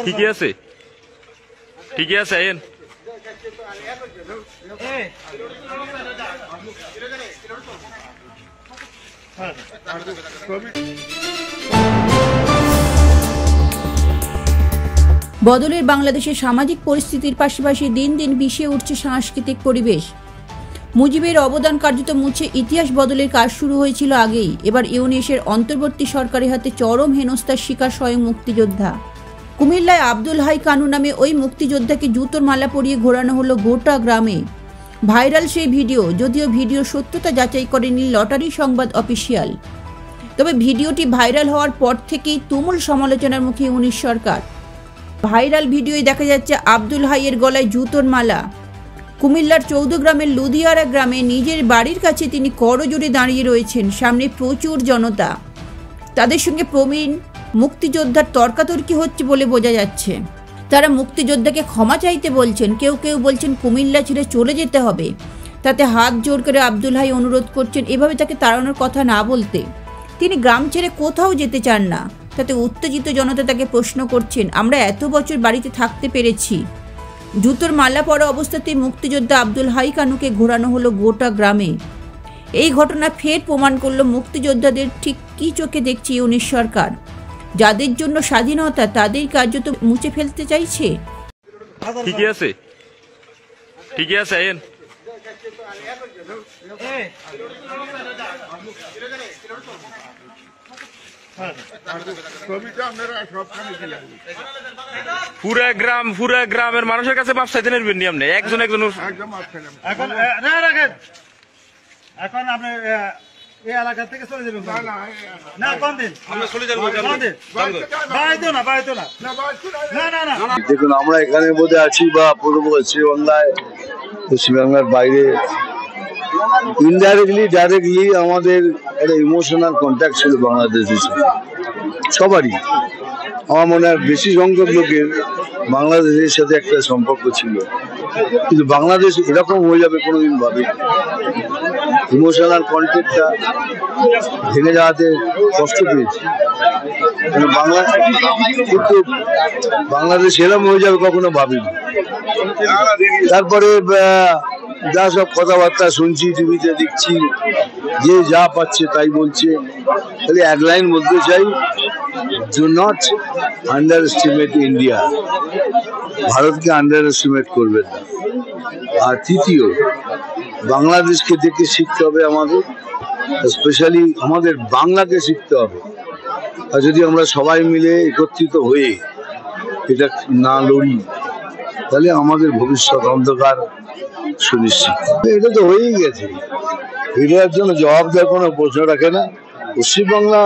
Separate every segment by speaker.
Speaker 1: ঠিকই আছে, ঠিকই আছে। আইন
Speaker 2: বদলের বাংলাদেশের সামাজিক পরিস্থিতির পাশাপাশি দিন দিন বিষিয়ে উঠছে সাংস্কৃতিক পরিবেশ। মুজিবের অবদান কার্যত মুছে ইতিহাস বদলের কাজ শুরু হয়েছিল আগেই। এবার ইউনিসের অন্তর্বর্তী সরকারের হাতে চরম হেনস্থার শিকার স্বয়ং মুক্তিযোদ্ধা। কুমিল্লায় আব্দুল হাই কানু নামে ওই মুক্তিযোদ্ধাকে জুতোর মালা পরিয়ে ঘোরানো হলো গোটা গ্রামে। ভাইরাল সেই ভিডিও, যদিও ভিডিওর সত্যতা যাচাই করেনি লটারি সংবাদ অফিসিয়াল। তবে ভিডিওটি ভাইরাল হওয়ার পর থেকেই তুমুল সমালোচনার মুখে ইউনিস সরকার। ভাইরাল ভিডিওয় দেখা যাচ্ছে আব্দুল হাইয়ের গলায় জুতোর মালা। কুমিল্লার চৌদ্দগ্রামের লুধিয়ারা গ্রামে নিজের বাড়ির কাছে তিনি করজোড়ে দাঁড়িয়ে রয়েছেন। সামনে প্রচুর জনতা, তাদের সঙ্গে প্রবীণ মুক্তিযোদ্ধার তর্কাতর্কি হচ্ছে বলে বোঝা যাচ্ছে। তারা মুক্তিযোদ্ধাকে ক্ষমা চাইতে বলছেন, কেউ কেউ বলছেন কুমিল্লা ছেড়ে চলে যেতে হবে। তাতে হাত জোর করে আব্দুল হাই অনুরোধ করছেন এভাবে তাকে তাড়ানোর কথা না বলতে। তিনি গ্রাম ছেড়ে কোথাও যেতে চান না। তাতে উত্তেজিত জনতা তাকে প্রশ্ন করছেন, আমরা এত বছর বাড়িতে থাকতে পেরেছি। জুতোর মালা পরা অবস্থাতেই মুক্তিযোদ্ধা আব্দুল হাই কানুকে ঘোরানো হলো গোটা গ্রামে। এই ঘটনা ফের প্রমাণ করলো মুক্তিযোদ্ধাদের ঠিক কী চোখে দেখছে ইউনিস সরকার। যাদের জন্য স্বাধীনতা তাদের কার্যত মুছে ফেলতে চাইছে।
Speaker 1: ঠিকই আছে, ঠিকই আছে। আইন পুরা গ্রামের মানুষের কাছে মাপ চাইতে নেবেন নি আপনি একজন একজন।
Speaker 3: এখন আপনি এই এলাকা থেকে চলে যাবেন না? কোন দিন আমরা চলে যাবো?
Speaker 4: দেখুন, আমরা এখানে বোধে আছি বা পূর্ব পশ্চিমবাংলায়, পশ্চিমবাংলার বাইরে ইনডাইরেক্টলি ডাইরেক্টলি আমাদের একটা ইমোশনাল কন্ট্যাক্ট ছিল বাংলাদেশের সাথে সবারই। আমার মনে হয় বেশি সংখ্যক লোকের বাংলাদেশের সাথে একটা সম্পর্ক ছিল, কিন্তু বাংলাদেশ এরকম হয়ে যাবে কোনোদিন ভাবে। ইমোশনাল কন্ট্যাক্টটা ভেঙে যাওয়াতে কষ্ট পেয়েছি। কিন্তু বাংলাদেশ এরকম হয়ে যাবে কখনো ভাবিনি। তারপরে যা সব কথাবার্তা শুনছি, টিভিতে দেখছি, যে যা পাচ্ছে তাই বলছে। খালি এক লাইন বলতে চাই, do not under estimate India. ভারতকে আন্ডার এস্টিমেট করবেন না। আর তৃতীয়, বাংলাদেশকে দেখে শিখতে হবে আমাদের, স্পেশালি আমাদের বাংলাকে শিখতে হবে। আর যদি আমরা সবাই মিলে একত্রিত হয়ে এটা না লড়ি, তাহলে আমাদের ভবিষ্যৎ অন্ধকার সুনিশ্চিত। এটা তো হয়েই গেছে, এটার জন্য জবাব দেওয়ার কোনো প্রশ্ন রাখে না। Paschimbangla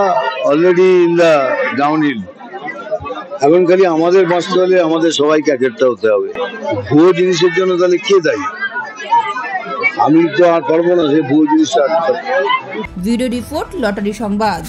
Speaker 4: already in the downhill. এখন খালি আমাদের বাঁচতে হলে আমাদের সবাইকে একটা হতে হবে। ভুয়ো জিনিসের জন্য তাহলে কে দায়ী? আমি তো আর পারবো না সে ভুয়ো জিনিসটা।
Speaker 2: ভিডিও রিপোর্ট, লটারি সংবাদ।